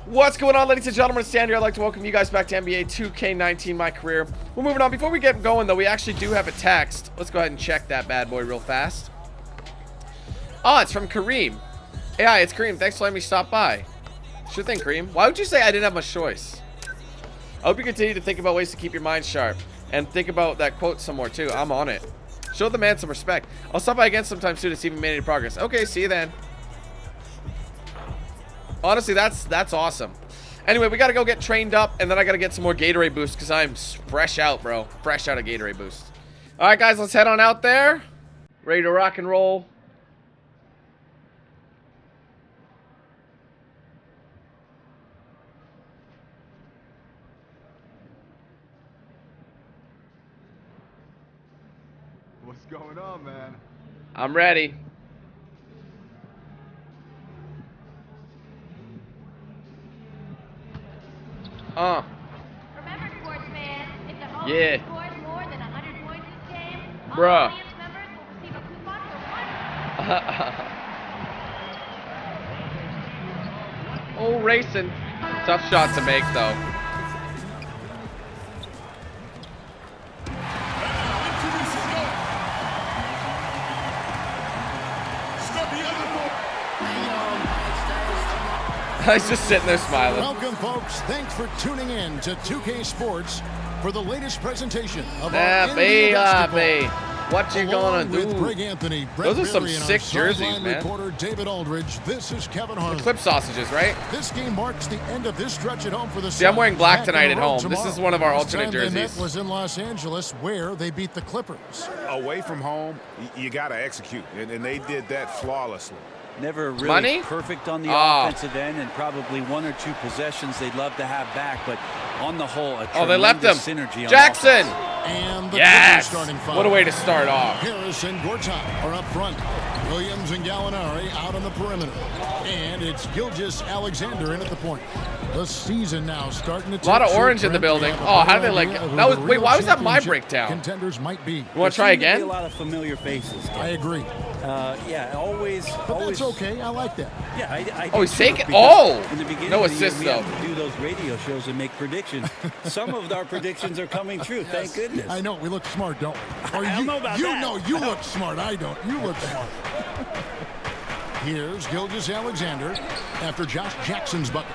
What's going on, ladies and gentlemen? It's Dan here. I'd like to welcome you guys back to NBA 2K19, my career. We're moving on. Before we get going, though, we actually do have a text. Let's go ahead and check that bad boy real fast. Oh, it's from Kareem. Hey, hi, it's Kareem. Thanks for letting me stop by. Sure thing, Kareem. Why would you say I didn't have much choice? I hope you continue to think about ways to keep your mind sharp. And think about that quote some more, too. I'm on it. Show the man some respect. I'll stop by again sometime soon to see if we made any progress. Okay, see you then. Honestly, that's awesome. Anyway, we got to go get trained up, and then I got to get some more Gatorade boost because I'm fresh out, bro. Fresh out of Gatorade boost. All right, guys, let's head on out there. Ready to rock and roll. What's going on, man? I'm ready. Remember, sports fans, if the home Yeah. team scores more than 100 points this game, all Bruh. audience members will receive a coupon for one. Oh, racing. Tough shot to make, though. He's just sitting there smiling. Welcome, folks. Thanks for tuning in to 2K Sports for the latest presentation of our NBA basketball. What you Along gonna with do? Greg Anthony, Brett Those are some Bailey, and sick our jerseys, sideline man. reporter David Aldridge. This is Kevin Harlan. Clip sausages, right? This game marks the end of this stretch at home for the See, I'm Suns. wearing black Back tonight on at the road home. This tomorrow. is one of our Last alternate time they met jerseys. was in Los Angeles, where they beat the Clippers. Away from home, you got to execute, and they did that flawlessly. Never really Money? perfect on the Ah. offensive end, and probably one or two possessions they'd love to have back, but on the whole, a Oh, they left him. tremendous synergy on Jackson. offense. And the Yes. Clippers starting five. What a way to start off. Harris and Gortat are up front. Williams and Gallinari out on the perimeter. And it's Gilgeous-Alexander in at the point. The season now starting to take A lot of shape, orange in the Brent. We building. have a Oh, how better did they like idea it? of That who was, the wait, real why was that my championship breakdown? Contenders might be. You want to try Seem to be again? A lot of familiar faces. I agree. Yeah, always. But always, that's okay. I like that. Yeah, I Oh, do he's too, taking- because oh! in the beginning No of the year, assist, we though. have to do those radio shows and make predictions. Some of our predictions are coming true. Thank goodness. I know. We look smart, don't we? Or I don't know about you that. know you look smart. I don't. You look smart. Here's Gilgeous-Alexander after Josh Jackson's bucket.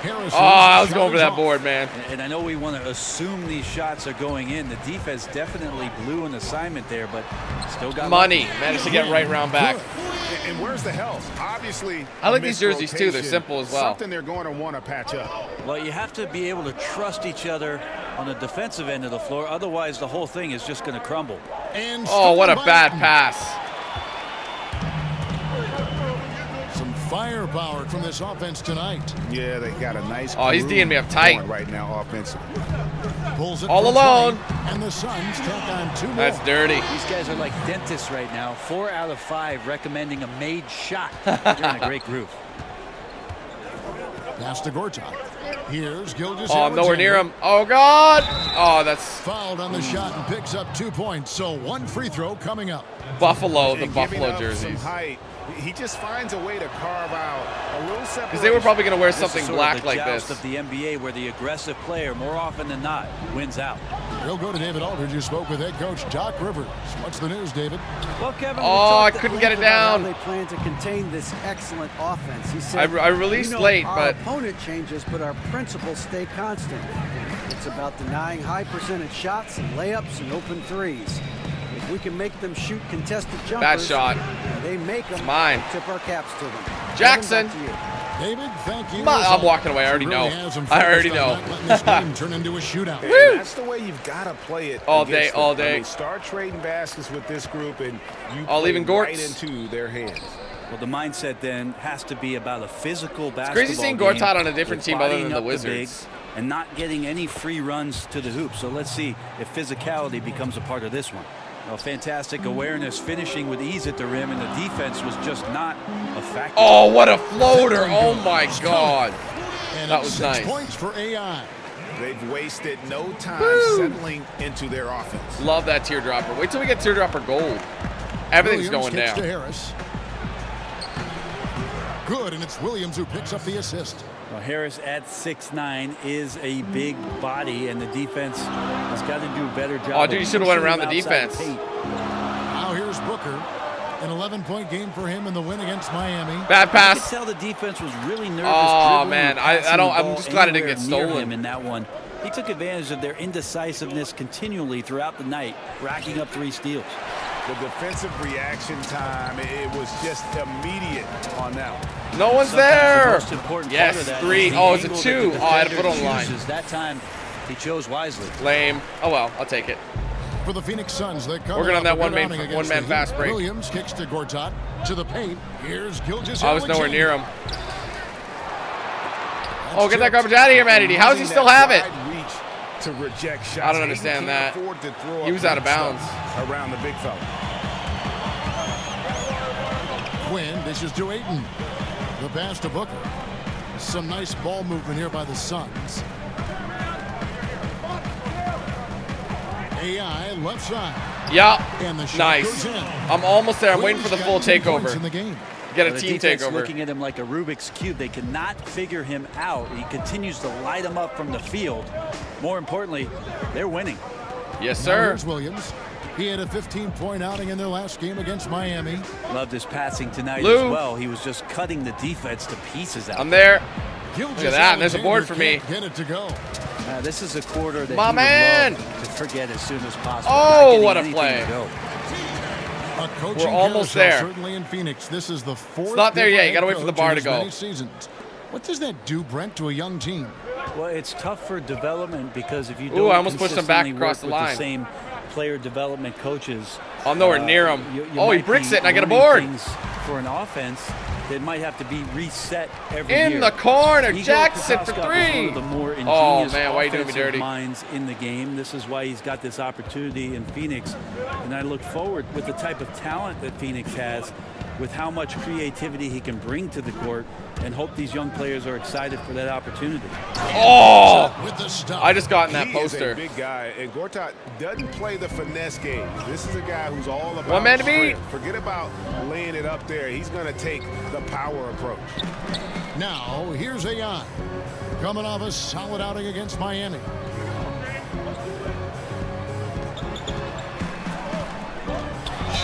Harris. Oh, I was going for that board, man. And I know we want to assume these shots are going in. The defense definitely blew an assignment there, but still got Money. Managed to get right round back. And where's the health? Obviously, I like a these missed jerseys, too. They're rotation, simple as well. Something they're going to want to patch up. Well, you have to be able to trust each other on the defensive end of the floor. Otherwise, the whole thing is just going to crumble. And Oh, what a stolen by bad Ayton. pass. Some firepower from this offense tonight. Yeah, they got a nice. Oh, he's groove D'ing me up tight. going right now offensively. Pulls it All from alone. 20, and the Suns tack on two more. That's dirty. These guys are like dentists right now. 4 out of 5 recommending a made shot. They're in a great groove. Pass to Gortat. Here's Gilgeous. Oh, I'm nowhere near him. Oh, God. Oh, that's Fouled on the shot and picks up 2 points. So one free throw coming up. Buffalo, the And giving Buffalo up jerseys. Some height. He just finds a way to carve out a little separation. Because they were probably going to wear This something is sort black of the like joust this. of the NBA, where the aggressive player, more often than not, wins out. We'll go to David Aldridge, who spoke with head coach Doc Rivers. What's the news, David? Well, Kevin, Oh, we I talked at couldn't get length it about how down. They plan to contain this excellent offense. He said, I released "We know late, our but- opponent changes, but our principles stay constant. It's about denying high percentage shots and layups and open threes. If we can make them shoot contested jumpers, Bad shot. they make them. mine. Tip our caps to them. Jackson. Kevin, back to you. David, thank you. I'm walking away. I already He really know. has him I already focused on know. not letting this game turn into a shootout. And that's the way you've got to play it. All against day, them. all day. I mean, start trading baskets with this group, and you All play even right Gorts. into their hands. Well, the mindset then has to be about a physical basketball crazy seeing game Gortat on a different with team other bodying than the up Wizards. bigs and not getting any free runs to the hoop. So let's see if physicality becomes a part of this one. Well, fantastic awareness, finishing with ease at the rim, and the defense was just not a factor. Oh, what a floater. Oh, my God. And That it's was 6 nice. points for AI. They've wasted no time Woo. settling into their offense. Love that teardropper. Wait till we get teardropper gold. Everything's Williams going kicks down. to Harris. good, and it's Williams who picks up the assist. Well, Harris at 6'9" is a big body, and the defense has got to do a better job. Oh, dude, you should have went around the defense. Now here's Booker. An 11-point game for him in the win against Miami. Bad You pass. could tell the defense was really nervous. Oh, dribbling man. and I passing don't- the I'm ball just glad it didn't anywhere get near stolen. him in that one. He took advantage of their indecisiveness continually throughout the night, racking up 3 steals. The defensive reaction time, it was just immediate on that one. No one's Sometimes the there. most important Yes, part of that 3. is the Oh, it's a angle that 2. the Oh, I had to put defender on the line. chooses. That time, he chose wisely. Lame. Oh, well, I'll take it. For the Phoenix Suns, they come Working on that one-man against one-man the fast Heat. break. Williams kicks to Gortat to the paint. Here's Gilgeous. I was nowhere Alexander. near him. That's Oh, get that tipped. garbage out of here, Manny. How does he still have it? Wide reach to reject shots. I don't understand He can't that. afford to throw He up was out of that bounds. stuff around the big fella. Quinn dishes to Ayton. The pass to Booker. Some nice ball movement here by the Suns. AI left side. Yeah. And the shot Nice. goes in. I'm almost there. I'm waiting for the full Williams got 2 points takeover. in the game. Get a The team defense takeover. looking at him like a Rubik's Cube. They cannot figure him out. He continues to light him up from the field. More importantly, they're winning. Yes, Now sir. here's Williams. He had a 15-point outing in their last game against Miami. Loved his passing tonight Lou. as well. He was just cutting the defense to pieces out I'm there. Gilgeous Look at that, and there's a board Alexander for me. can't get it to go. This is a quarter that My he would man. love to forget as soon as possible. Oh, Not getting what a anything play. to go. A coaching We're almost carousel, there. Certainly in Phoenix. This is the 4th. It's not there yet. You different gotta wait head for the coach bar in to as go. many seasons. What does that do, Brent, to a young team? Well, it's tough for development because if you Ooh, don't I almost pushed him back consistently across work the with line. same player development coaches. I'm nowhere near him. you Oh, he might bricks be it, and I get a learning board. things for an offense that might have to be reset every In year. the corner, Igor Jackson for Kokoskov is 3. one of the more Oh, ingenious man, why you doing me offensive dirty? minds in the game. This is why he's got this opportunity in Phoenix. And I look forward with the type of talent that Phoenix has, with how much creativity he can bring to the court, and hope these young players are excited for that opportunity. Oh, With the stop. I just got in that He is a poster. big guy, and Gortat doesn't play the finesse game. This is a guy who's all about One man to beat. sprint. Forget about laying it up there. He's going to take the power approach. Now, here's AI. Coming off a solid outing against Miami.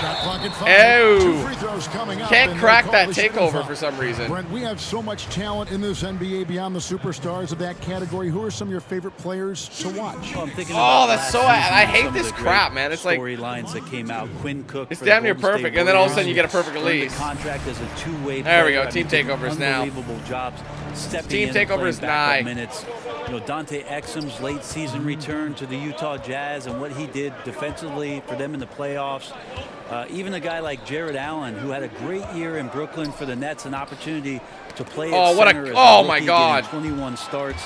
Shot clock at 5. Oh. 2 free throws coming up. Can't and crack they that call the shooting takeover foul. for some reason. Brent, we have so much talent in this NBA beyond the superstars of that category. Who are some of your favorite players to watch? Well, I'm thinking Oh, about that's last so- season I and hate some of this the great crap, man. It's like- storylines that came out. Quinn Cook. It's for the damn near Golden State perfect, and then all of a sudden you get a Warriors. perfect Earned release. the contract as a two-way There we player. go. Team did takeovers now. Unbelievable jobs. Stepping Team in and takeover playing is backup nigh. minutes. You know, Dante Exum's late season return to the Utah Jazz and what he did defensively for them in the playoffs. Even a guy like Jared Allen, who had a great year in Brooklyn for the Nets, an opportunity to play Oh, at what a- center as oh, rookie, my getting God. 21 starts.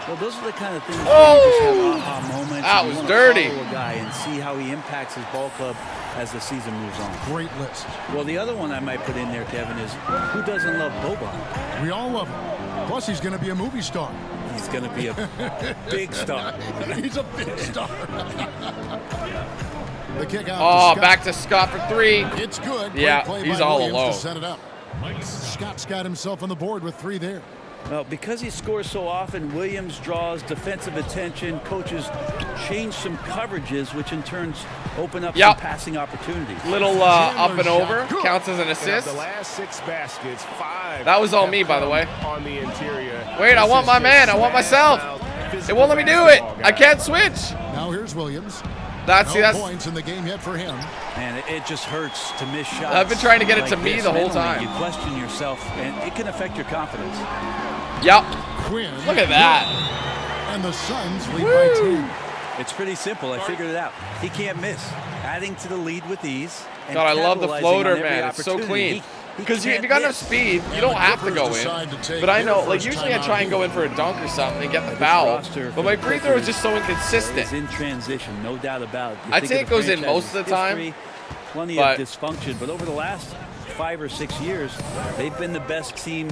Well, those are the kind of things Oh! where you just have aha moments. That and you was wanna dirty. follow a guy and see how he impacts his ball club as the season moves on. Great list. Well, the other one I might put in there, Kevin, is who doesn't love Boban? We all love him. Plus, he's going to be a movie star. He's going to be a big star. He's a big star. The kick out. Oh, to Scott. back to Scott for 3. It's good. Great Yeah, play he's by all Williams alone. to set it up. Scott's got himself on the board with 3 there. Well, because he scores so often, Williams draws defensive attention. Coaches change some coverages, which in turn open up Yep. some passing opportunities. Little up and Chandler's over. shot. Good. Counts as an And of assist. the last 6 baskets, 5. That was all have me, by the come way. On the interior. Wait, I This want is my just man. I want myself. smash-mouth, It physical won't let me do it. basketball, I guys. can't switch. Now here's Williams. That's No that's. points in the game yet for him. And it just hurts to miss shots. I've been trying to get it like to me this. the whole Mentally, time. You question yourself, and it can affect your confidence. Yep. Quinn. Look at that. And the Suns lead by 10. It's pretty simple. I figured it out. He can't miss. Adding to the lead with ease. And God, I love the capitalizing floater, on every man. It's so opportunity. clean. He Because if can't you got enough miss. speed, you And don't the have to Clippers go decide to in. take But I their know, like first usually I timeout try and go here. in for a dunk or something and get the This foul. roster But for my the free throw is Clippers just so inconsistent. is in transition, no doubt about it. You I'd think say of it goes in franchise's most of the time, history, plenty but- of dysfunction, but over the last 5 or 6 years, they've been the best team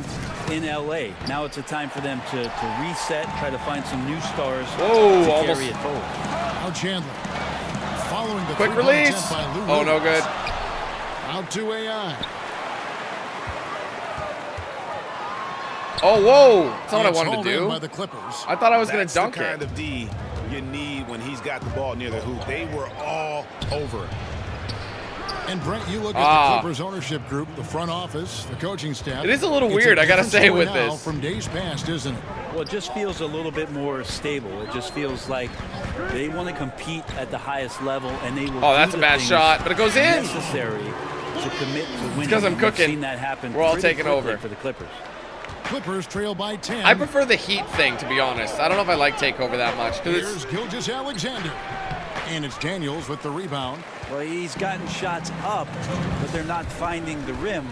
in LA. Now it's a time for them to reset, try to find some new stars Whoa, to almost. carry it forward. Now Chandler. Following the Quick three-point release. attempt by Lou Oh, no Williams. good. Out to AI. Oh, whoa. That's not what I It's wanted to hauled in do. by the Clippers. I thought I was going That's to dunk the kind it. of D you need when he's got the ball near the hoop. They were all over it. And Brent, you look at the Clippers ownership group, the front office, the coaching staff. It is a little It's weird, I gotta different say, story with now this. from days past, isn't it? Well, it just feels a little bit more stable. It just feels like they want to compete at the highest level, and they will. Oh, that's do a the bad things shot, but it goes in. Necessary to commit to winning. It's 'cause I'm We've cooking. Seen that happen. We're all pretty taking quickly over. for the Clippers. Clippers trail by 10. I prefer the Heat thing, to be honest. I don't know if I like takeover that much. 'Cause Here's it's, Gilgeous Alexander. And it's Daniels with the rebound. Well, he's gotten shots up, but they're not finding the rim.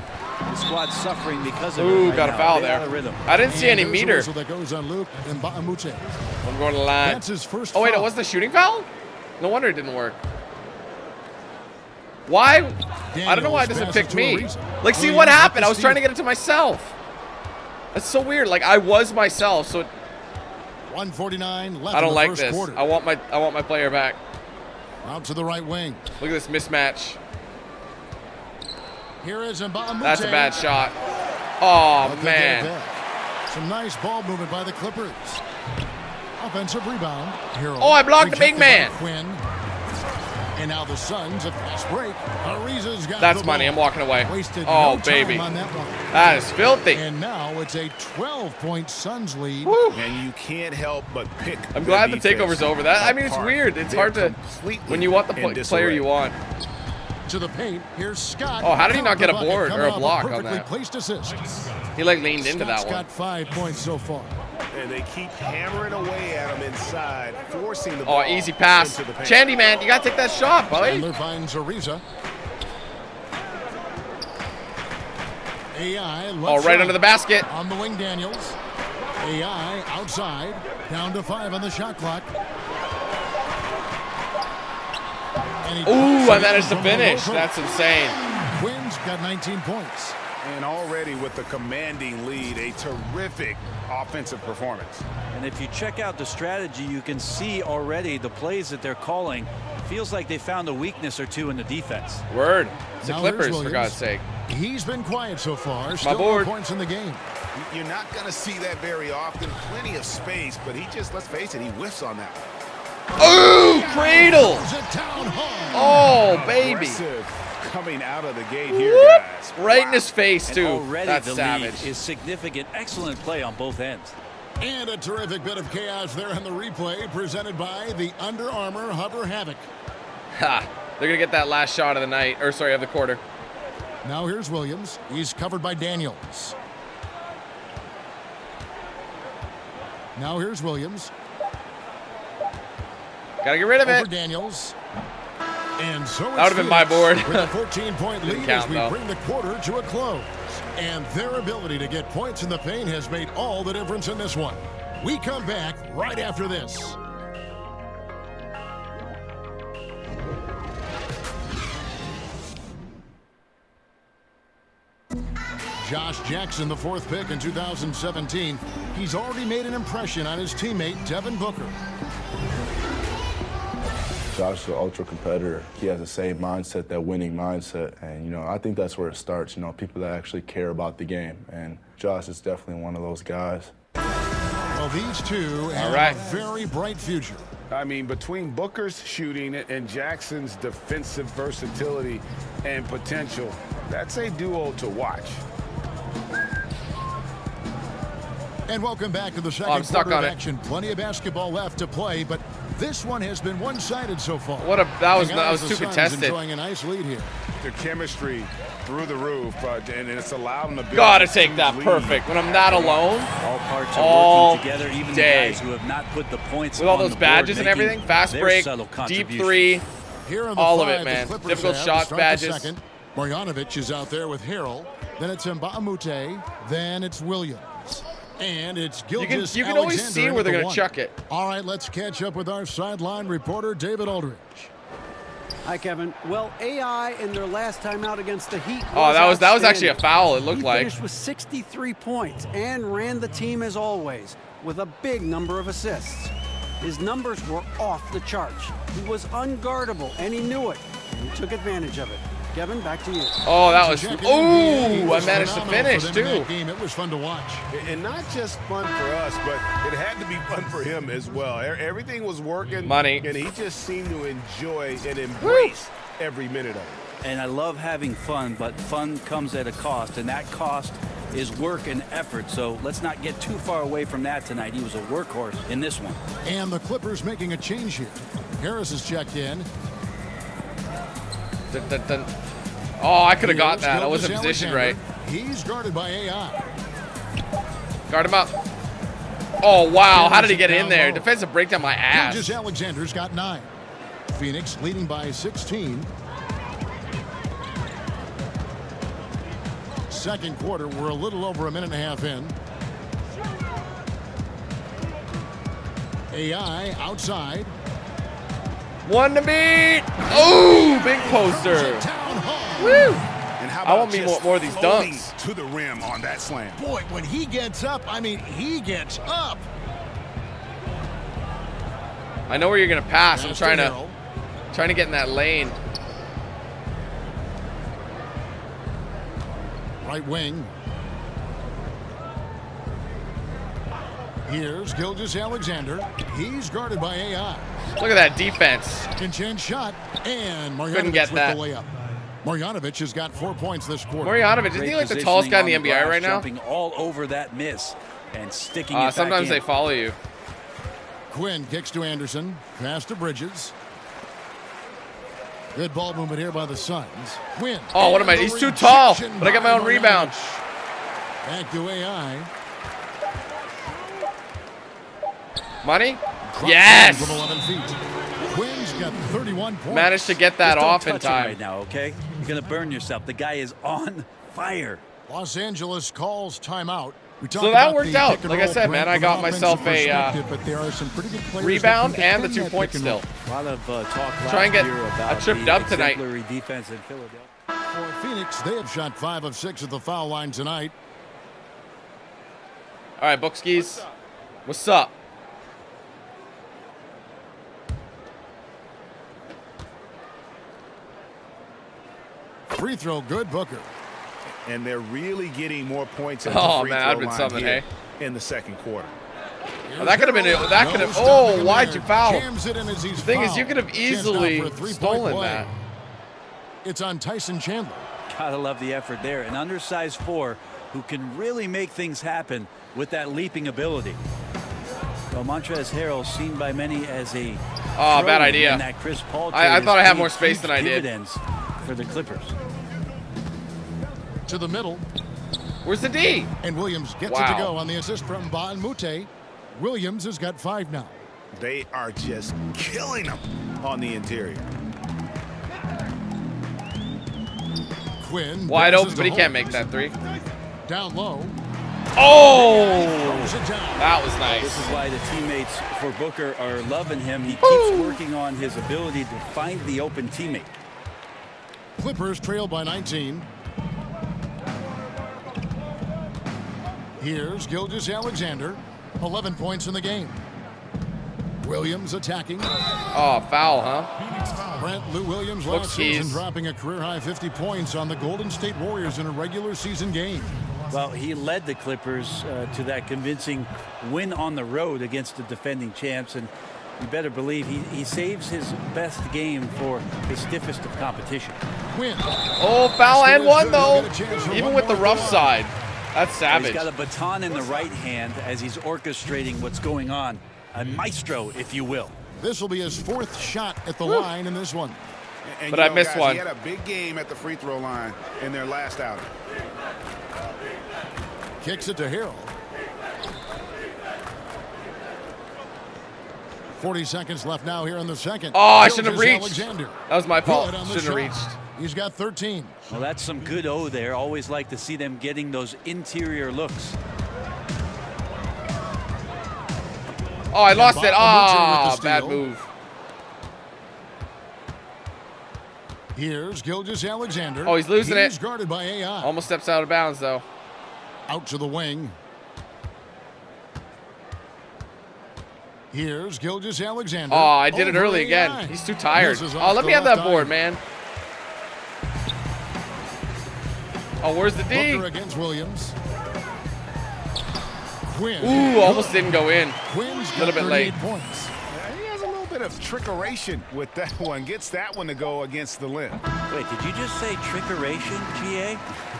The squad's suffering because of it. ooh, right got a now. foul They there. out of rhythm. I didn't see And any there's a meter. whistle that goes on Luke and Mbamute. I'm going to the line. That's his first Oh, wait, it foul. was the shooting foul? No wonder it didn't work. Why? I don't know why it doesn't pick me. Like, see what happened? I was trying to get it to myself. That's so weird. Like, I was myself, so 1:49 left I in don't the like first this. quarter. I want my player back. Out to the right wing. Look at this mismatch. Here is Mbamute. That's a bad shot. Oh, But they get it man. back. Some nice ball movement by the Clippers. Offensive rebound. Hero. Oh, I blocked the big rejected by man. Quinn. And now the Suns, a fast break. Ariza's got That's the money. ball. I'm walking away. Wasted Oh, no time baby. on that one. That is filthy. And now it's a 12-point Suns lead. Woo. And you can't help but pick. I'm the glad the defense takeover's over. That I mean, it's apart. weird. It's They're hard to completely when you want the in player disarray. you want. To the paint. Here's Scott. Oh, how did he not get a Bucket board or coming a off block on perfectly that? placed assist. He like leaned into Scott's that one. got 5 points so far. And they keep hammering away at him inside, forcing the Oh, ball easy pass. into the paint. Chandy, man, you gotta take that shot, buddy. Chandler finds Ariza. AI left Oh, right side. under the basket. On the wing, Daniels. AI outside. Down to 5 on the shot clock. And he Ooh, cuts I it managed to from the finish. low That's post. insane. Quinn's got 19 points. And already with the commanding lead, a terrific offensive performance. And if you check out the strategy, you can see already the plays that they're calling. Feels like they found a weakness or two in the defense. Word. It's the Now here's Clippers, for Williams. God's sake. He's been quiet so far. Still no board. points in the game. You're not going to see that very often. Plenty of space, but he just, let's face it, he whiffs on that. Ooh, cradle. Throws it down hard. Oh, baby. Aggressive coming out of the gate here, Whoop. guys. Right in Wow. his face, And too. already That's the savage. lead is significant. Excellent play on both ends. And a terrific bit of chaos there on the replay presented by the Under Armour Hover Havoc. Ha. They're going to get that last shot of the night, or sorry, of the quarter. Now here's Williams. He's covered by Daniels. Now here's Williams. Got to get rid of Over it. Daniels. And so That would've been my board. With a 14-point Didn't lead as count, we though. bring the quarter to a close. And their ability to get points in the paint has made all the difference in this one. We come back right after this. Josh Jackson, the 4th pick in 2017. He's already made an impression on his teammate, Devin Booker. Josh is an ultra competitor. He has the same mindset, that winning mindset. And, you know, I think that's where it starts, you know, people that actually care about the game. And Josh is definitely one of those guys. Well, these two have right. a very bright future. I mean, between Booker's shooting and Jackson's defensive versatility and potential, that's a duo to watch. And welcome back to the I'm second stuck quarter of on it. action. Plenty of basketball left to play, but this one has been one-sided so far. That was And too the Suns contested. enjoying a nice lead here. Their chemistry through the roof, and it's allowed them to build. Gotta a take that lead. perfect. When I'm not alone, All parts are All working together. Even day. the guys who have not put the points with all on those the board, badges and making everything, fast their break, subtle deep contribution. three. Here in the All of five, it, the man. Clippers Difficult have to shots, start the badges. second. Marjanovic is out there with Harrell. Then it's Mbamute. Then it's Williams. And it's Gilgeous You can always Alexander see in where at they're the gonna one. chuck it. All right, let's catch up with our sideline reporter, David Aldridge. Hi, Kevin. Well, AI in their last time out against the Heat. Oh, that was actually a outstanding. foul, it looked He like. finished with 63 points and ran the team as always with a big number of assists. His numbers were off the charts. He was unguardable, and he knew it, and he took advantage of it. Kevin, back to you. Oh, that was. Check in. Ooh, I was managed to phenomenal finish for them in too. that game. It was fun to watch. And not just fun for us, but it had to be fun for him as well. Everything was working. Money. And he just seemed to enjoy and embrace every minute of it. And I love having fun, but fun comes at a cost, and that cost is work and effort. So let's not get too far away from that tonight. He was a workhorse in this one. And the Clippers making a change here. Harris has checked in. Dun, dun, dun. Oh, I could have got Here's that. I wasn't Gilgeous positioned right. Alexander. He's guarded by AI. Guard him up. Oh, wow. How did he get in there? Defensive breakdown my Gilgeous ass. Alexander's got 9. Phoenix leading by 16. Second quarter, we're a little over a minute and a half in. AI outside. One to beat. Oh, big poster. Town hall. Woo. And how I want about me just more of these floating dunks. to the rim on that slam? Boy, when he gets up, I mean, he gets up. I know where you're gonna pass. I'm Pass trying to Harrell. get in that lane. Right wing. Here's Gilgeous Alexander. He's guarded by AI. Look at that defense. Chance shot, and Marjanovic Couldn't get with that. the layup. Marjanovic has got 4 points this quarter. Marjanovic, isn't Great he like the positioning tallest guy in the on NBA glass, right now? Jumping all over that miss and sticking it back Sometimes in. they follow you. Quinn kicks to Anderson. Pass to Bridges. Good ball movement here by the Suns. Quinn. Oh, what am I? And the He's too tall, rejection but I got my by own rebound. Marjanovic. Back to AI. Money? Drops Yes! in from 11 feet. Quinn's got 31 points. Managed to get that Just don't off in touch him time. right now, okay? You're gonna burn yourself. The guy is on fire. Los Angeles calls timeout. We talked So that about worked the out. pick and Like I roll said, man, threat I from got an myself offensive a perspective, but there are some pretty good players rebound that can and the defend 2 that point pick and roll. still. A lot of talk Try and last get year a about trip the dub tonight. exemplary defense in Philadelphia. For Phoenix, they have shot 5 of 6 at the foul line tonight. All right, Bookskis. What's up? Free throw, good, Booker. And they're really getting more points at the Oh, free man, throw that'd been line something, here hey? in the second quarter. Oh, that could have been it. That could have. No stopping Oh, him why'd there. you foul? Jams it in as he's The thing is, fouled. you could have Chance now easily for a three-point stolen play. that. It's on Tyson Chandler. Gotta love the effort there. An undersized 4 who can really make things happen with that leaping ability. Well, Montrezl Harrell seen by many as a Oh, bad throw-in idea. in that Chris Paul I trade thought I has had paid more space than huge I did. dividends for the Clippers. To the middle, Where's the D? and Williams gets it Wow. to go on the assist from Ban Mute. Williams has got 5 now. They are just killing them on the interior. Quinn Wide bounces open, to but he can't make Holmes. that 3. Down low. Oh! Throws it down. That was This nice. is why the teammates for Booker are loving him. He keeps working on his ability to find the open teammate. Clippers trail by 19. Here's Gilgeous Alexander. 11 points in the game. Williams attacking. Oh, foul, huh? Brent Lou Williams Look, last season skis. dropping a career-high 50 points on the Golden State Warriors in a regular season game. Well, he led the Clippers to that convincing win on the road against the defending champs, and you better believe he saves his best game for his stiffest of competition. Quinn. Oh, foul and one, though. Get a chance for Even one with the more rough goal. side. That's He's savage. got a baton in the right hand as he's orchestrating what's going on. A maestro, if you will. This will be his 4th shot at the line in this one. And But you I know, missed guys, one. He had a big game at the free throw line in their last outing. Kicks it to Harrell. 40 seconds left now here in the second. Oh, I shouldn't have Gilgeous reached. Alexander. That was my fault. Good on the Shouldn't have shot. reached. He's got 13. Well, that's some good O there. Always like to see them getting those interior looks. Oh, I lost it. Bottom Ah, with the bad steal. move. Here's Gilgeous Alexander. Oh, he's losing it. He's guarded by AI. Almost steps out of bounds, though. Out to the wing. Here's Gilgeous Alexander. Oh, I did it Over early AI. again. He's too tired. Misses Oh, off let the me have left that board, eye. man. Oh, where's the D? Booker against Williams. Quinn. Ooh, almost didn't go in. Quinn's A little bit late. points. He has a little bit of trickeration with that one. Gets that one to go against the limb. Wait, did you just say trickeration, GA?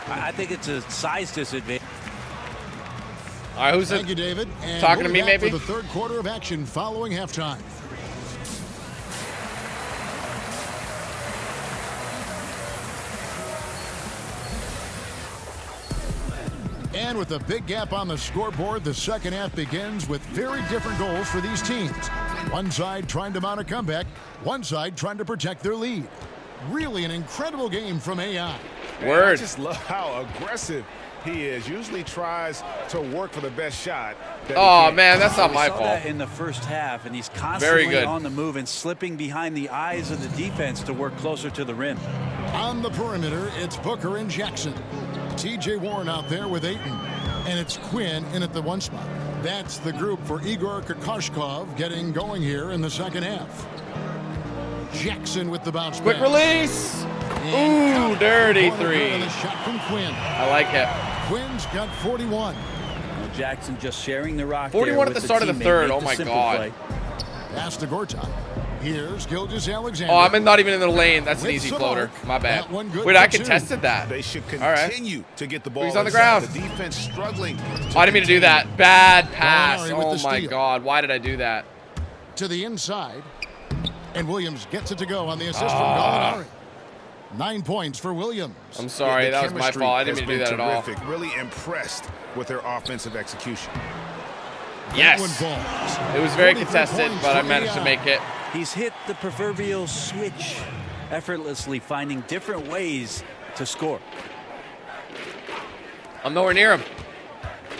I think it's a size disadvantage. All right, who's Thank you, David. And Talking to we'll be me, back maybe? for the third quarter of action following halftime. And with a big gap on the scoreboard, the second half begins with very different goals for these teams. One side trying to mount a comeback, one side trying to protect their lead. Really an incredible game from AI. Word. I just love how aggressive he is. Usually tries to work for the best shot. Oh, man, that's not my We saw fault. that in the first half, and he's constantly Very good. on the move and slipping behind the eyes of the defense to work closer to the rim. On the perimeter, it's Booker and Jackson. TJ Warren out there with Ayton. And it's Quinn in at the one spot. That's the group for Igor Kokoshkov getting going here in the second half. Jackson with the bounce Quick pass. release. And Ooh, dirty corner here three. on the shot from Quinn. I like it. Quinn's got 41. Well, Jackson just sharing the rock 41 there at the with start of the teammate, third. make Oh, the my simple God. play. Pass to Gortat. Here's Gilgeous Alexander. Oh, I'm not even in the lane. That's an With easy some floater. arc. My bad. That one good Wait, I for two. contested that. They should All right. continue to get the ball. He's on the inside. ground. The defense struggling. Oh, I didn't mean to do that. Bad pass. Gallinari with Oh, the my steal. God. Why did I do that? To the inside. And Williams gets it to go on the assist from Gallinari. 9 points for Williams. I'm sorry. The That was my chemistry fault. I didn't has mean to do been that at all. terrific. Really impressed with their offensive execution. That one Yes. falls. It was very 43 contested, points but I for managed to AI. make it. He's hit the proverbial switch effortlessly, finding different ways to score. I'm nowhere near him.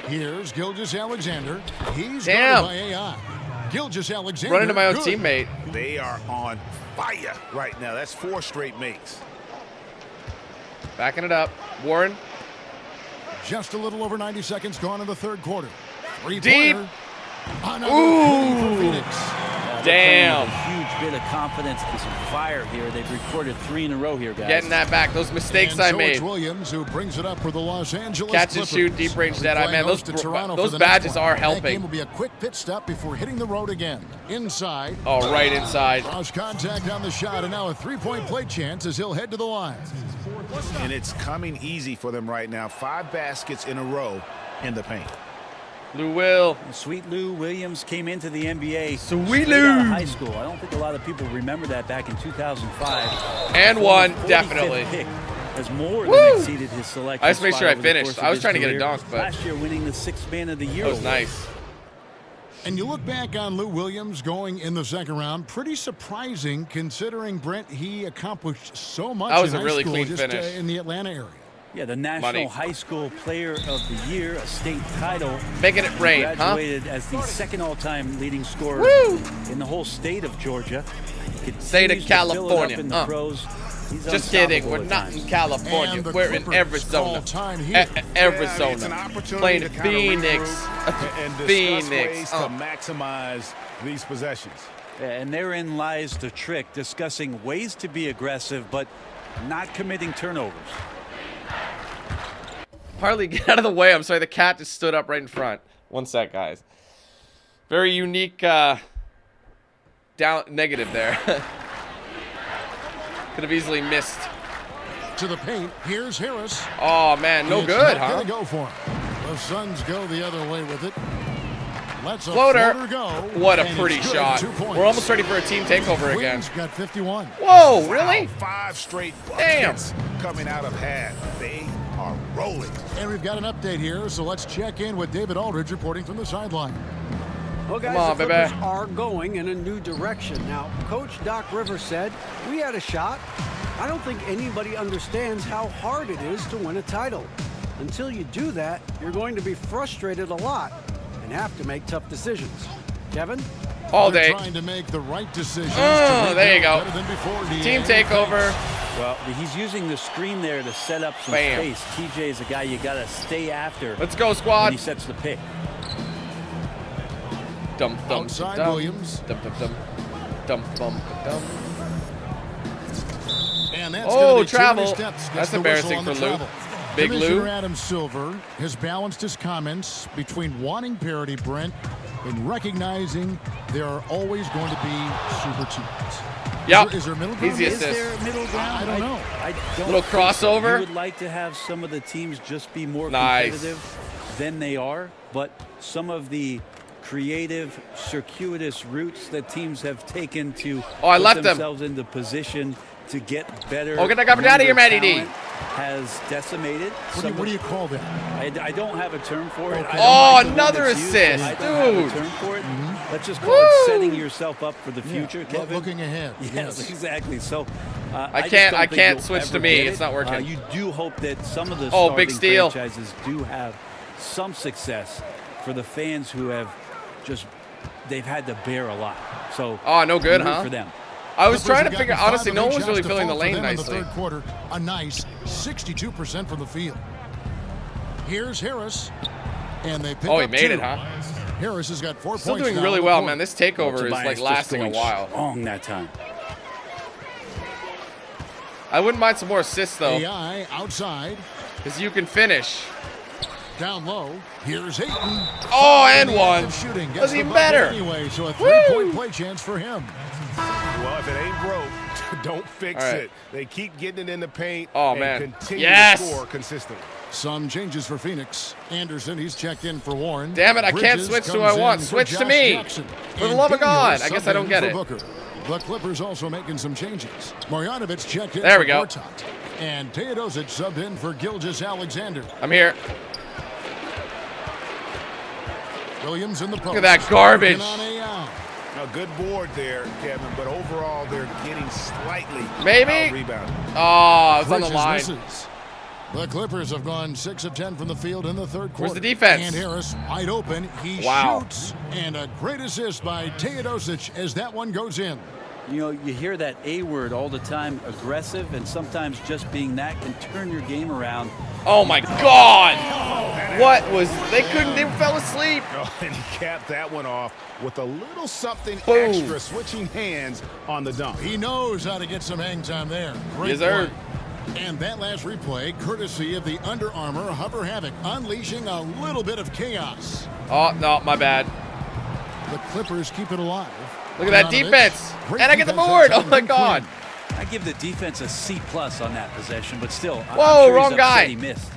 Here's Gilgeous Alexander. He's Damn. guarded by AI. Gilgeous Alexander. Run into my own good. teammate. They are on fire right now. That's 4 straight makes. Backing it up. Warren. Just a little over 90 seconds gone in the third quarter. Deep. Three-pointer. Another Ooh. for Phoenix. They're Damn. playing with a huge bit of confidence and some fire here. They've recorded 3 in a row here, guys. Getting that back. Those mistakes And I so made. it's Williams who brings it up for the Los Angeles Catch and Clippers. shoot, deep range dead eye. Playing Man, those, host to Toronto for those the next badges one. are That game helping. will be a quick pit stop before hitting the road again. Inside. Oh, right inside. Cross contact on the shot, and now a three-point play chance as he'll head to the line. And it's coming easy for them right now. 5 baskets in a row in the paint. Lou Will. Sweet Lou Williams came into the NBA Sweet straight Lou. out of high school. I don't think a lot of people remember that back in 2005. And Former one, 45th definitely. Pick has more Woo. than exceeded his selection. I just made spot sure I over the finished. course of I was his trying to get a career. dunk, but Last year winning the 6th Man of the Year that was award. nice. And you look back on Lou Williams going in the second round, pretty surprising considering, Brent, he accomplished so much That was in a high really school, clean just, finish. in the Atlanta area. Yeah, the National Money. High School Player of the Year, a state title. Making it rain, huh? Graduated as the second all-time leading scorer Woo. in the whole state of Georgia. State of Continues to fill it up California, in the pros. He's Just kidding. unstoppable We're at not times. in California. And the We're in Clippers Arizona. all-time hit. Yeah, it's an Arizona. opportunity Playing to kinda Phoenix. regroup and discuss Phoenix. ways to maximize these possessions. And therein lies the trick, discussing ways to be aggressive, but not committing turnovers. Harley, get out of the way. I'm sorry. The cat just stood up right in front. One sec, guys. Very unique down negative there. Could have easily missed. To the paint, here's Harris. Oh, man. No It's good, not huh? gonna go for him. The Suns go the other way with it. Let's a Floater. go. What a And pretty it's good. shot. 2 points. We're almost ready for a team takeover again. Queens got 51. Whoa, really? 5 straight Damn. buckets coming out of half. They are rolling. And we've got an update here, so let's check in with David Aldridge reporting from the sideline. Well, guys, Come on, the baby. Clippers are going in a new direction. Now, Coach Doc Rivers said, we had a shot. I don't think anybody understands how hard it is to win a title. Until you do that, you're going to be frustrated a lot and have to make tough decisions. Kevin? All They're day. trying to make the right decisions. Oh, to there you rebuild go. better than before, DA. Team takeover. Well, he's using the screen there to set up some Bam. space. TJ is a guy you got to stay after Let's go, when squad. he sets the pick. Dum, dum, Outside dum. Williams. Dum, dum, dum. Dum, dum, dum. And that's Oh, gonna be too many travel. steps. Gets That's the embarrassing whistle on for the Luke. travel. Big Commissioner Lou. Adam Silver has balanced his comments between wanting parity, Brent, and recognizing there are always going to be super teams. Yep. Is there a middle ground? Easy Is assist. there a middle ground? I don't know. I don't Little think so. crossover. You would like to have some of the teams just be more Nice. competitive than they are, but some of the creative, circuitous routes that teams have taken to Oh, I put left them. themselves into position to get better. Oh, get that garbage out of here, younger Matty D. talent has decimated. What do you call that? I don't have a term for it. I don't Oh, like the word another that's used, assist, but I don't have dude. a term for it. Let's just call Woo. it setting yourself up for the future, Yeah, Kevin. looking ahead. Yes, exactly. So I just can't- don't I think can't you'll switch to ever me. get It's it. not working. You do hope that some of the Oh, big starting steal. franchises do have some success for the fans who have just they've had to bear a lot. So Oh, no good, root huh? for them. I was Clippers trying have to figure. gotten Honestly, 5 no of 8 one was really shots to filling the fall for lane them in nicely. the third quarter, a nice 62% from the field. Here's Harris, and they pick Oh, he up made 2. it, huh? Harris has got 4 Still points. doing now really on the well, court. man. This takeover is Tobias like just lasting a going while. strong that time. I wouldn't mind some more assists though, AI outside, because you can finish. down low. Here's Ayton. Oh, and the one. active shooting gets That's the even bucket better. Anyway, so a Woo. 3-point play chance for him. Well, if it ain't broke, don't fix All right. it. They keep getting it in the paint Oh, and man. continue Yes. to score consistently. Some changes for Phoenix. Anderson, he's checked in for Warren. Damn it, I can't Bridges switch to who comes I want. in for Switch to Josh me. Jackson. For the And love of God. Daniels I guess I subbed don't in get for it. Booker. The Clippers also making some changes. Marjanovic checked in There for we go. Gortat. And Teodosic subbed in for Gilgeous-Alexander. I'm here. Williams in the post. Look at that garbage. Working on AI. A good board there, Kevin, but overall they're getting slightly Maybe. rebounded. Oh, I was on the Bridges line. misses. The Clippers have gone 6 of 10 from the field in the third quarter. Where's the defense? And Harris wide open. He Wow. shoots. And a great assist by Teodosic as that one goes in. You know, you hear that A word all the time, aggressive, and sometimes just being that can turn your game around. Oh my God! What was? They couldn't. They fell asleep. Oh, and he capped that one off with a little something Boom. extra, switching hands on the dunk. He knows how to get some hang time there. Great Yes, sir. play. And that last replay, courtesy of the Under Armour Hover Havoc, unleashing a little bit of chaos. Oh no, my bad. The Clippers keep it alive. Look at that Marjanovic, defense, great and I get the defense board. Oh outside my from God! Quinn. I give the defense a C+ on that possession, but still, I'm Whoa, sure wrong he's upset guy. he missed.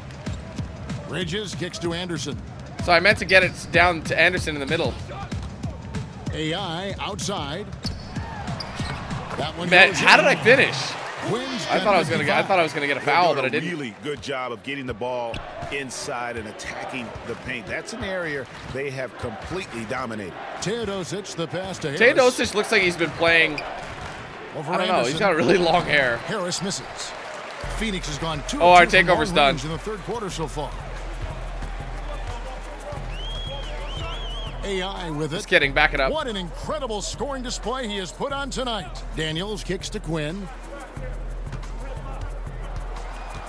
Bridges kicks to Anderson. So I meant to get it down to Anderson in the middle. AI outside. That one Man, goes how in. did I finish? Quinn's I got thought I was gonna get. I 55. thought I was gonna get a They're foul, doing but I a didn't. really good job of getting the ball inside and attacking the paint. That's an area they have completely dominated. Teodosic, the pass to Harris. Teodosic looks like he's been playing. Over I don't know. Anderson. He's got really long hair. Harris misses. Phoenix has gone 2 Oh, our of 2 from takeover's long done. range in the third quarter so far. AI with it. Just kidding. Back it up. What an incredible scoring display he has put on tonight. Daniels kicks to Quinn.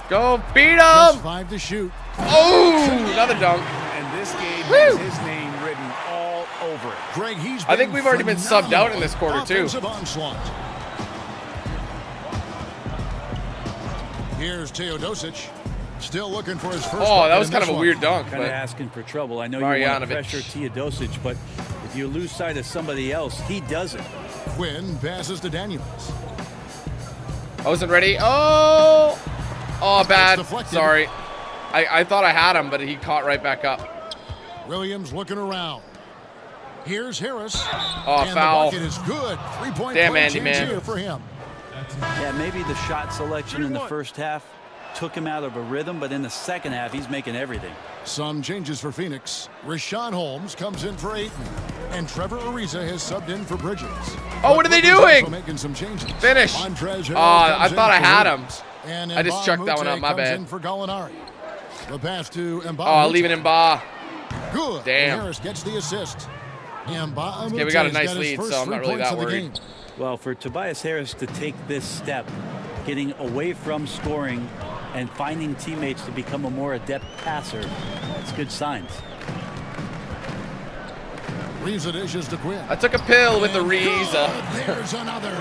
Go beat Just him! 5 to shoot. Oh, another dunk. And this game Woo! has his name written all over it. Greg, he's I think been we've already been subbed phenomenal. out in this quarter, too. Offensive onslaught. Here's Teodosic. Still looking for his first Oh, that bucket was in kind this of a one. weird dunk, Kind of but asking for trouble. I know you want to Marjanovic. pressure Teodosic, but if you lose sight of somebody else, he doesn't. Quinn passes to Daniels. I wasn't ready. Oh, bad. deflected. Sorry. I thought I had him, but he caught right back up. Williams looking around. Here's Harris. Oh, and foul. the bucket is good. 3-point Damn, play Andy, chance man. here for him. Yeah, maybe the shot selection in the first half took him out of a rhythm, but in the second half, he's making everything. Some changes for Phoenix. Rashawn Holmes comes in for Ayton. And Trevor Ariza has subbed in for Bridges. Oh, what are they Clippers also doing? making some changes. Finish. Montrezl Harrell I comes in thought I for had Williams. him. And I just chucked that one Mbah out, my comes bad. in for Gallinari. The pass to Mbah. Oh, leaving him bar. Good. Damn. Harris gets the assist. Mbah Okay, we got a Mouteh's nice his lead, first so I'm not 3 really points that of the worried. game. Well, for Tobias Harris to take this step, getting away from scoring and finding teammates to become a more adept passer, that's good signs. Reza dishes to Quinn. I took a pill with the And Reza. good. There's another.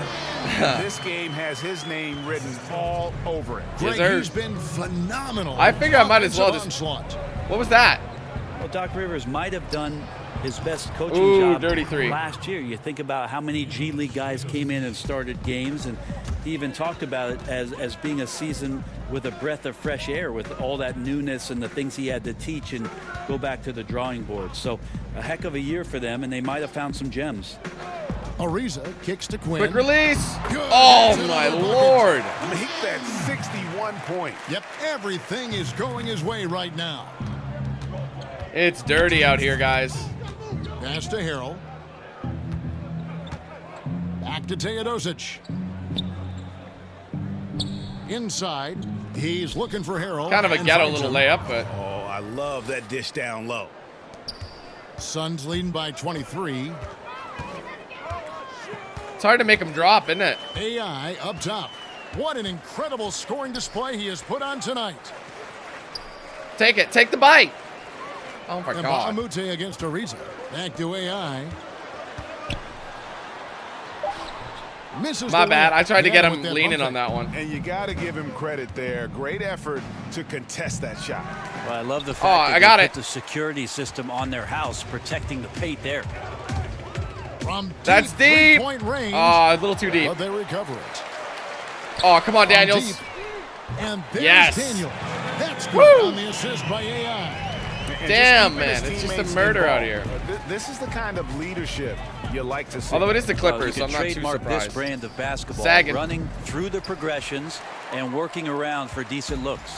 This game has his name written all over it. Yes, Greg, sir. he's been phenomenal. I figure I might as well Offensive just- onslaught. What was that? Well, Doc Rivers might have done his best coaching Ooh, job dirty three. last year. You think about how many G League guys came in and started games, and he even talked about it as being a season with a breath of fresh air, with all that newness and the things he had to teach and go back to the drawing board. So a heck of a year for them, and they might have found some gems. Ariza kicks to Quinn. Quick release. Good. Oh, That's my another bucket. Lord. Make that 61 point. Yep, everything is going his way right now. It's dirty out here, guys. Pass to Harrell. Back to Teodosic. Inside, he's looking for Harrell. Kind of a and ghetto finds little him. layup, but Oh, I love that dish down low. Suns leading by 23. it's hard to make him drop, isn't it? AI up top. What an incredible scoring display he has put on tonight. Take it. Take the bite. Oh, my And God. Bahamute against Ariza. Back to AI. Misses My the bad. layup. I tried to Yeah, get with him that leaning bump on that one. And you got to give him credit there. Great effort to contest that shot. Well, I love the fact I that got they it. put the security system on their house, protecting the paint there. From That's deep. three-point range, Oh, a little too deep. but they recover it. Oh, come on, From Daniels. deep. And there's Yes. Daniel. That's good Woo. on the assist by AI. And Damn, just keeping man, his it's just a teammates murder out involved. here. This is the kind of leadership you like to see. Although it is the Well, you Clippers, so can I'm not too trademark surprised. this brand of basketball, Sagging. running through the progressions and working around for decent looks.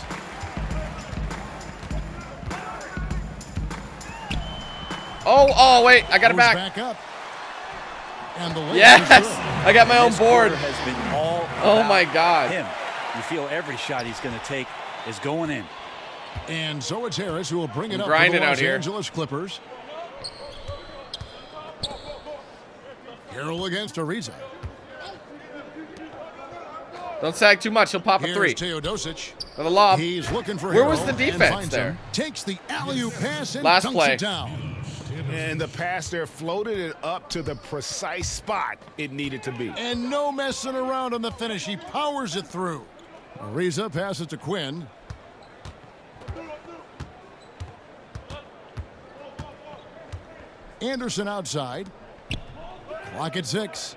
Oh, wait. I got it Goes back. up. And the layup is Yes. good. I got my own This board. quarter has been all Oh, about my God. him. You feel every shot he's going to take is going in. And so it's Harris who will bring it up for grinding the out Los here. Angeles Clippers. Harrell against Ariza. Don't sag too much. He'll pop a Here's three. Teodosic. For the lob. He's looking for Where was Harrell the and defense finds there? him. Takes the alley-oop pass and Last dunks play. it down. And the pass there floated it up to the precise spot it needed to be. And no messing around on the finish. He powers it through. Ariza passes to Quinn. Anderson outside. Clock at 6.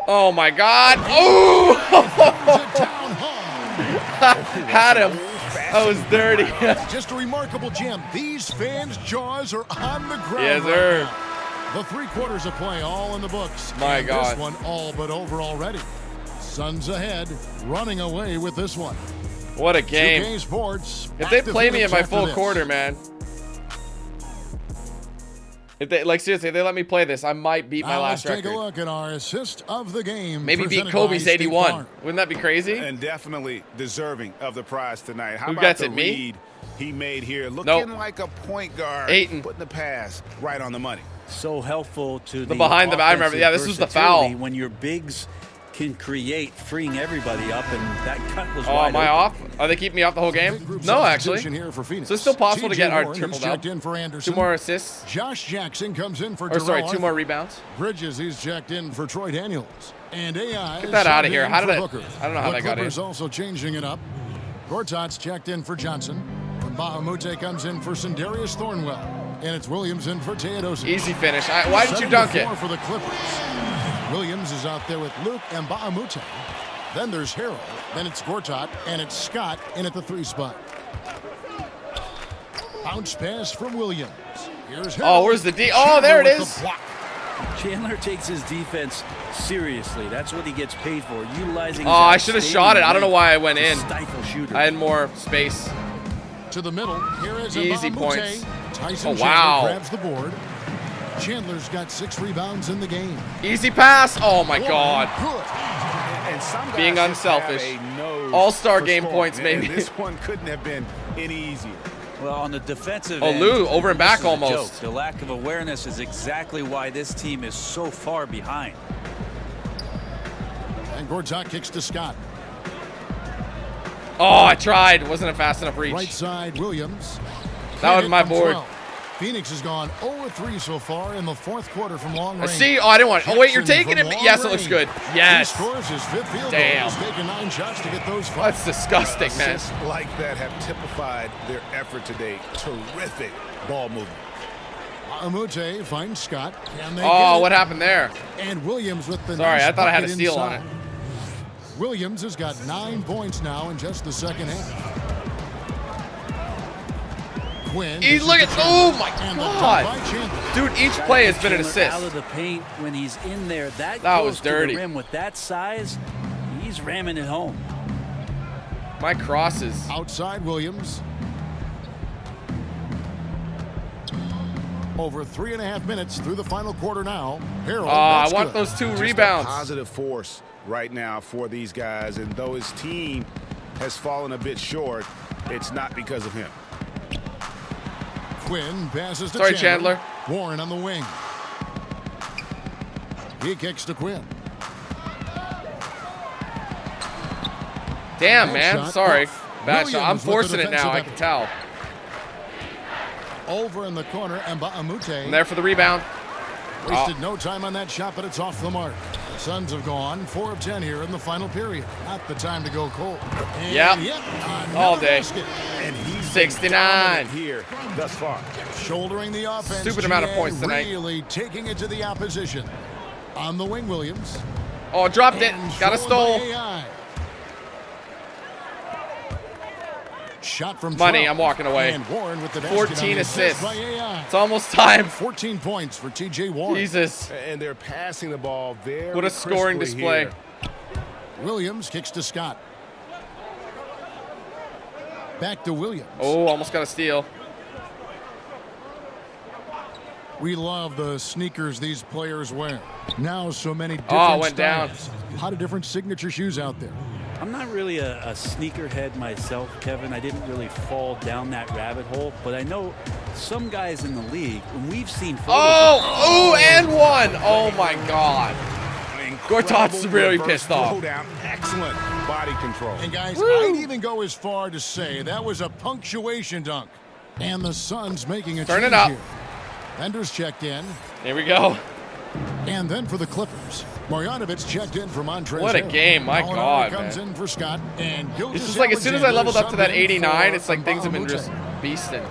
Oh, my God. Oh! Down home. Had him. That was dirty. Just a remarkable jam. These fans' jaws are on the ground. Yes, right sir. now. The 3 quarters of play all in the books. My And God. This one all but over already. Suns ahead, running away with this one. What a 2K game. Sports. If they back to play me in Phoenix my after full this. quarter, man. If they, like, seriously, if they let me play this, I might beat my Now last let's take record. a look at our assist of the game. Maybe beat presented Kobe's by State 81. Farm. Wouldn't that be crazy? And definitely deserving of the prize tonight. How Who about gets the it, me? read he made here? Looking Nope. like a point guard. Aiton. Putting the pass right on the money. So helpful to The behind the- I remember, yeah, this was the foul. offensive versatility when your bigs can create, freeing everybody up, and that cut was Oh, wide am I open. off? Are they keeping me off the whole Big game? group No, actually. substitution Here for Phoenix. So it's still possible to TJ get our Warren, triple he's checked dub. in for Anderson. 2 more assists. Josh Jackson comes in for Or sorry, Terrell 2 more Arthur. rebounds. Bridges, he's checked in for Troy Daniels. And AI Get that is outta subbed here. in How did for I- Booker. I don't know how The that got in. Clippers also changing it up. Gortat's checked in for Johnson. And Bahamute comes in for Sindarius Thornwell. And it's Williams in for Teodosic. Easy finish. Why didn't you dunk it? 7-4 for the Clippers. Williams is out there with Luke and Bahamute. Then there's Harrell. Then it's Gortat. And it's Scott in at the 3 spot. Bounce pass from Williams. Here's Harrell. Oh, where's the D? Oh, there it Chandler with is. the block. Chandler takes his defense seriously. That's what he gets paid for, utilizing. Oh, I should have shot it. I don't know why I went in. Stifle shooter. I had more space. To the middle. Here is Easy Mbamute. points. Tyson Oh, Chandler wow. grabs the board. Chandler's got 6 rebounds in the game. Easy pass. Oh, my God. Good. And some guys Being just unselfish. have a nose All-star for game scoring. points, And maybe. this one couldn't have been any easier. Well, on the defensive Oh, end, Lou, over and back this is a almost. joke. The lack of awareness is exactly why this team is so far behind. And Gortat kicks to Scott. Oh, I tried. Wasn't a fast enough reach. Right side, Williams. That was Hit my from board. 12. Phoenix has gone 0-3 so far in the fourth quarter from long I range. see. Oh, I didn't want it. Oh, wait, you're Jackson taking from it. long Yes, it looks range. good. Yes. He scores his fifth field goal. Damn. He's taken 9 shots to get those 5. That's disgusting, man. Assists like that have typified their effort today. Terrific ball movement. Amute finds Scott. Can they Oh, get what it? happened there? And Williams with the Sorry, nice I thought I had a bucket steal on inside. Williams has got 9 points now in just the second half. Quinn. He, look at, oh my God. Dude, each play has been an Chandler assist. Out of the paint when he's in there. That was close to dirty. the rim with that size, he's ramming it home. My crosses. Outside Williams. Over 3.5 minutes through the final quarter now. Harold, I that's want good. those 2 Just a rebounds. positive force right now for these guys, and though his team has fallen a bit short, it's not because of him. Quinn passes to Sorry, Chandler. Chandler. Warren on the wing. He kicks to Quinn. Damn, Bad man. shot Sorry. off. Bad shot. I'm Williams with the forcing it now. I defensive can tell. Over in the corner, and Amute I'm there for the rebound. wasted no time on that shot, but it's off the mark. The Suns have gone 4 of 10 here in the final period. Not the time to go cold. And Yep. another All day. basket. And he's 69. here thus far. Shouldering the offense. Stupid amount of GA points tonight. Really taking it to the opposition. On the wing, Williams. Oh, dropped it. And Got a stolen stole. by AI. Shot from Money, 12. I'm walking away. And Warren with the basket 14 on the assists. by AI. It's almost time. 14 points for TJ Warren. Jesus. And they're passing the ball very What a scoring crisply display. here. Williams kicks to Scott. Back to Williams. Oh, almost got a steal. We love the sneakers these players wear. Now so many different Oh, it went down. styles. A lot of different signature shoes out there. I'm not really a sneakerhead myself, Kevin. I didn't really fall down that rabbit hole, but I know some guys in the league, when we've seen photos Oh, and one. Oh my God. Gortat's Incredible really reverse pissed off. throwdown. Excellent body control. And guys, Woo. I'd even go as far to say that was a punctuation dunk. And the Suns making a Turn change it up. here. Benders checked in. Here we go. And then for the Clippers, Marjanovic checked in for Montrezl. What a Harrell. game, my Molinari God, comes man. in for Scott. And It's just like as soon as I leveled up to that 89, it's like things have been just beasting.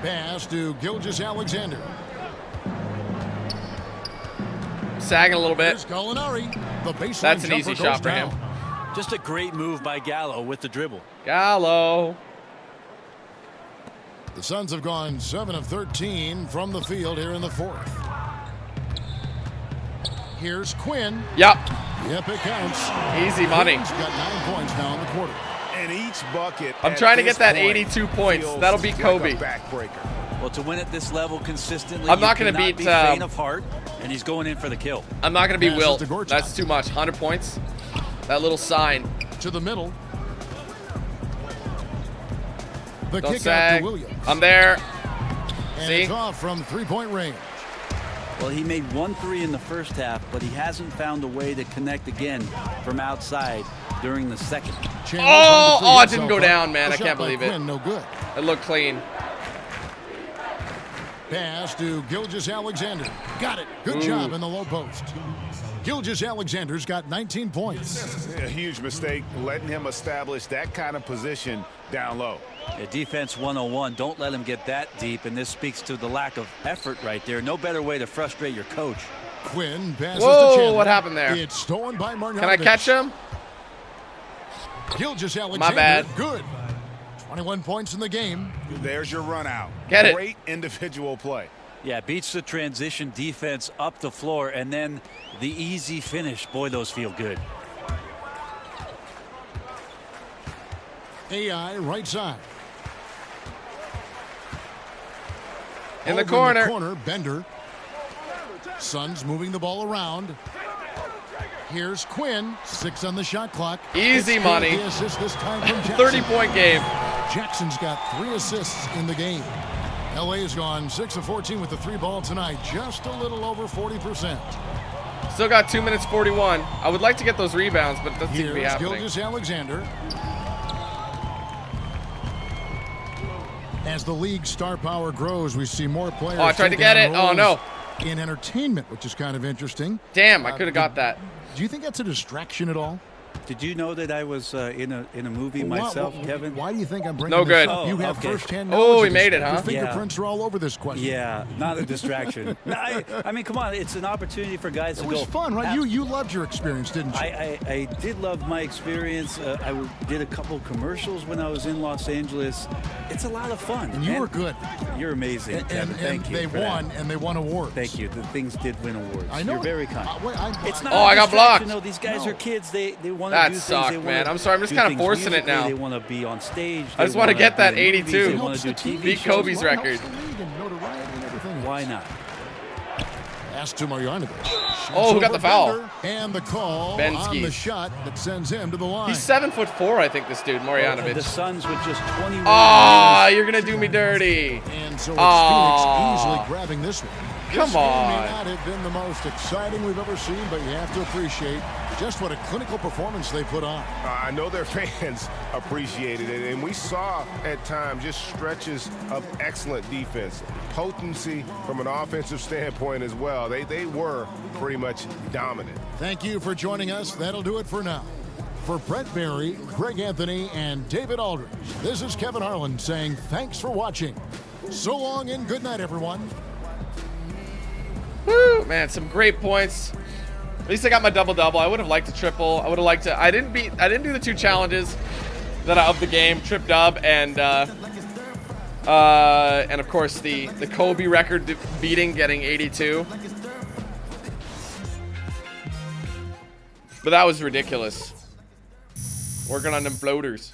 Pass to Gilgeous-Alexander. Sagging a little bit. Here's Gallinari. The baseline That's an jumper easy goes shot for down. him. just a great move by Gallo with the dribble. Gallo. The Suns have gone 7 of 13 from the field here in the fourth. Here's Quinn. Yep. Yep, it counts. Easy money. Quinn's got 9 points now in the quarter. And each bucket. I'm at trying to this get that point 82 points. feels That'll beat like Kobe. a backbreaker. Well, to win at this level consistently, I'm not you gonna cannot beat, be faint of heart, and he's going in for the kill. I'm not going to be Passes Wilt. to Gortat. That's too much. 100 points. That little sign. To the middle. The Don't kick out sag. to Williams. I'm there. And See? it's off from three-point range. Well, he made 1 3 in the first half, but he hasn't found a way to connect again from outside during the second. Chandler Oh, trying to free it didn't go himself down, up. man. The I can't shot by believe it. Quinn, no good. It looked clean. Pass to Gilgeous-Alexander. Got it. Good job in the low post. Gilgeous-Alexander's got 19 points. A huge mistake letting him establish that kind of position down low. Yeah, defense 101. Don't let him get that deep, and this speaks to the lack of effort right there. No better way to frustrate your coach. Quinn passes Whoa, to Chandler. what happened there? It's stolen by Marjanovic. Can I catch him? Gilgeous-Alexander. My bad. Good. 21 points in the game. There's your run out. Get it. Great individual play. Yeah, beats the transition defense up the floor, and then the easy finish. Boy, those feel good. AI right side. In the Over corner. In the corner, Bender. Suns moving the ball around. Here's Quinn. 6 on the shot clock. Easy It's money. The assist this time from Jackson. 30-point game. Jackson's got 3 assists in the game. LA's gone 6 of 14 with the 3 ball tonight. Just a little over 40%. Still got 2 minutes 41. I would like to get those rebounds, but it doesn't seem to be Here's happening. Gilgeous-Alexander. As the league's star power grows, we see more players. Oh, I tried to get it. Oh, no. In entertainment, which is kind of interesting. Damn, I could have got that. Do you think that's a distraction at all? Did you know that I was in a movie myself, Kevin? Why do you think I'm bringing No this good. up? You have okay. firsthand knowledge. Oh, he of made this. it, huh? Your fingerprints are all over this question. Yeah, not a distraction. No, I mean, come on, it's an opportunity for guys to It go. was fun, right? You loved your experience, didn't you? I did love my experience. Did a couple commercials when I was in Los Angeles. It's a lot of fun. And you were good. You're amazing, Kevin. Thank you. They for won, that. and they won awards. Thank you. The things did win awards. I know. You're very kind. It's not. Oh, a I got distraction, blocked. No, these guys are kids. They want to That do things. sucked, They wanna man. I'm sorry. I'm just do kinda things forcing it musically. now. They want to be on stage. I just want to get that be in movies, 82. They want to do TV Beat shows. Kobe's record. Why not? Pass to Marjanovic. Oh, who got the foul? And the call Ben on the Skis. shot that sends him to the line. He's 7'4", I think, this dude, The Marjanovic. Suns with just 21. Ah, you're going to do me dirty. And so it's Aw. Phoenix easily grabbing this one. Come This game on. may not have been the most exciting we've ever seen, but you have to appreciate just what a clinical performance they put on. I know their fans appreciated it, and we saw at times just stretches of excellent defense, potency from an offensive standpoint as well. They were pretty much dominant. Thank you for joining us. That'll do it for now. For Brett Barry, Greg Anthony, and David Aldridge, this is Kevin Harlan saying thanks for watching. So long and good night, everyone. Woo, man, some great points. At least I got my double-double. I would have liked a triple. I would have liked to. I didn't do the 2 challenges that of the game, trip dub and of course the Kobe record beating, getting 82. But that was ridiculous. Working on them floaters.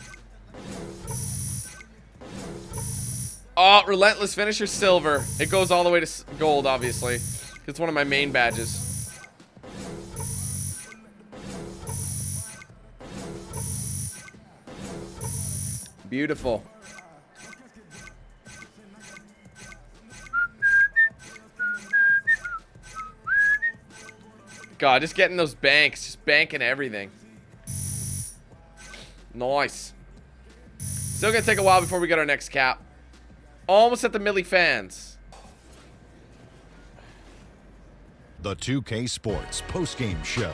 Oh, relentless finisher, silver. It goes all the way to gold, obviously. It's one of my main badges. Beautiful. God, just getting those banks, just banking everything. Nice. Still gonna take a while before we get our next cap. Almost at the Millie fans. The 2K Sports postgame show.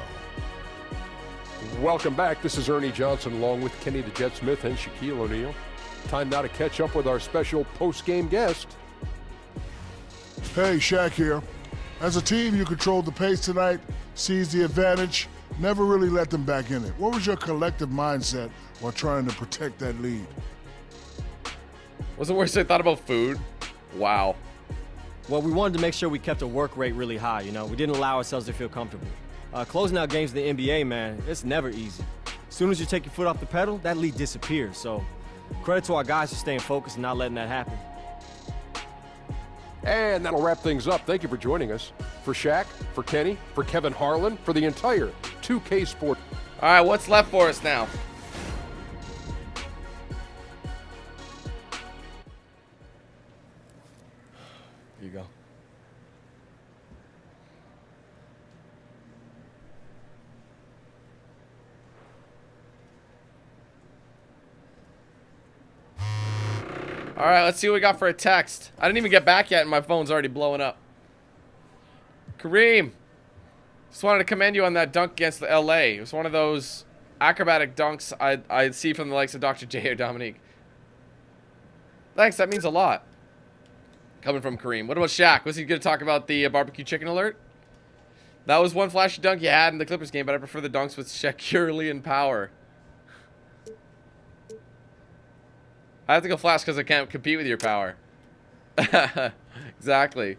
Welcome back. This is Ernie Johnson along with Kenny the Jet Smith and Shaquille O'Neal. Time now to catch up with our special post-game guest. Hey, Shaq here. As a team, you controlled the pace tonight, seized the advantage, never really let them back in it. What was your collective mindset while trying to protect that lead? What's the worst I thought about food? Wow. Well, we wanted to make sure we kept the work rate really high, you know. We didn't allow ourselves to feel comfortable. Closing out games in the NBA, man, it's never easy. As soon as you take your foot off the pedal, that lead disappears. So credit to our guys for staying focused and not letting that happen. And that'll wrap things up. Thank you for joining us. For Shaq, for Kenny, for Kevin Harlan, for the entire 2K Sport. All right, what's left for us now? Here you go. All right, let's see what we got for a text. I didn't even get back yet, and my phone's already blowing up. Kareem, just wanted to commend you on that dunk against the LA. It was one of those acrobatic dunks I'd see from the likes of Dr. J or Dominique. Thanks, that means a lot. Coming from Kareem. What about Shaq? Was he going to talk about the barbecue chicken alert? That was one flashy dunk you had in the Clippers game, but I prefer the dunks with Shaquille and power. I have to go flash because I can't compete with your power. Exactly.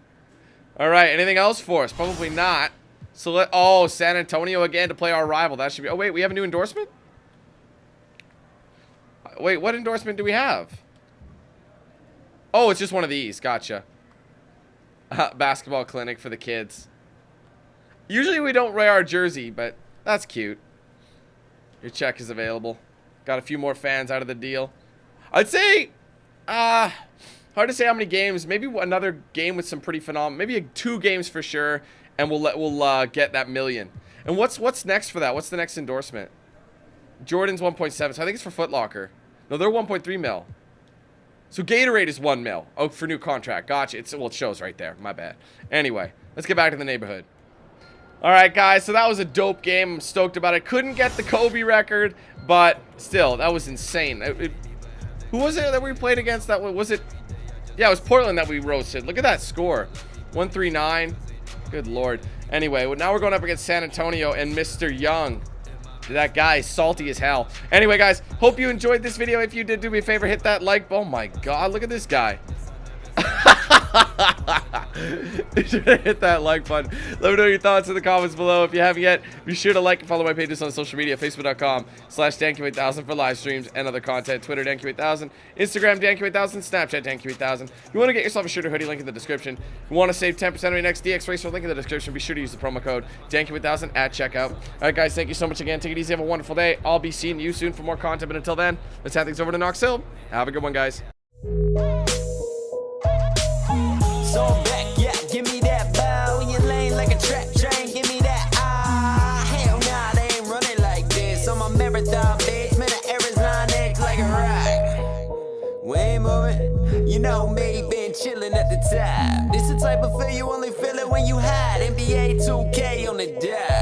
All right, anything else for us? Probably not. So oh, San Antonio again to play our rival. That should be. Oh wait, we have a new endorsement. Wait, what endorsement do we have? Oh, it's just one of these. Gotcha. Basketball clinic for the kids. Usually we don't wear our jersey, but that's cute. Your check is available. Got a few more fans out of the deal. I'd say, hard to say how many games. Maybe another game with some pretty phenomenal. Maybe 2 games for sure, and we'll get that million. And what's next for that? What's the next endorsement? Jordan's 1.7. So I think it's for Foot Locker. No, they're 1.3 mil. So Gatorade is 1 mil. Oh, for new contract. Gotcha. Well, it shows right there. My bad. Anyway, let's get back to the neighborhood. All right, guys. So that was a dope game. I'm stoked about it. Couldn't get the Kobe record, but still, that was insane. Who was it that we played against? That was it? Yeah, it was Portland that we roasted. Look at that score. 139. Good Lord. Anyway, well, now we're going up against San Antonio and Mr. Young. That guy is salty as hell. Anyway, guys, hope you enjoyed this video. If you did, do me a favor, hit that like. Oh my God, look at this guy. Be sure to hit that like button. Let me know your thoughts in the comments below. If you haven't yet, be sure to like and follow my pages on social media. Facebook.com/DanQ8000 for live streams and other content. Twitter, DanQ8000. Instagram, DanQ8000. Snapchat, DanQ8000. If you want to get yourself a shirt or hoodie, link in the description. If you want to save 10% on your next DX Racer, link in the description. Be sure to use the promo code DanQ8000 at checkout. All right, guys, thank you so much again. Take it easy. Have a wonderful day. I'll be seeing you soon for more content. But until then, let's hand things over to Knox Hill. Have a good one, guys. So back, yeah, give me that bow in your lane like a track train, give me that hell nah, they ain't running like this. I'm a marathon bitch, man, the air is line X like a rock. We ain't moving, you know me, been chilling at the top. This the type of feel you only feel it when you hide. NBA 2K on the dot.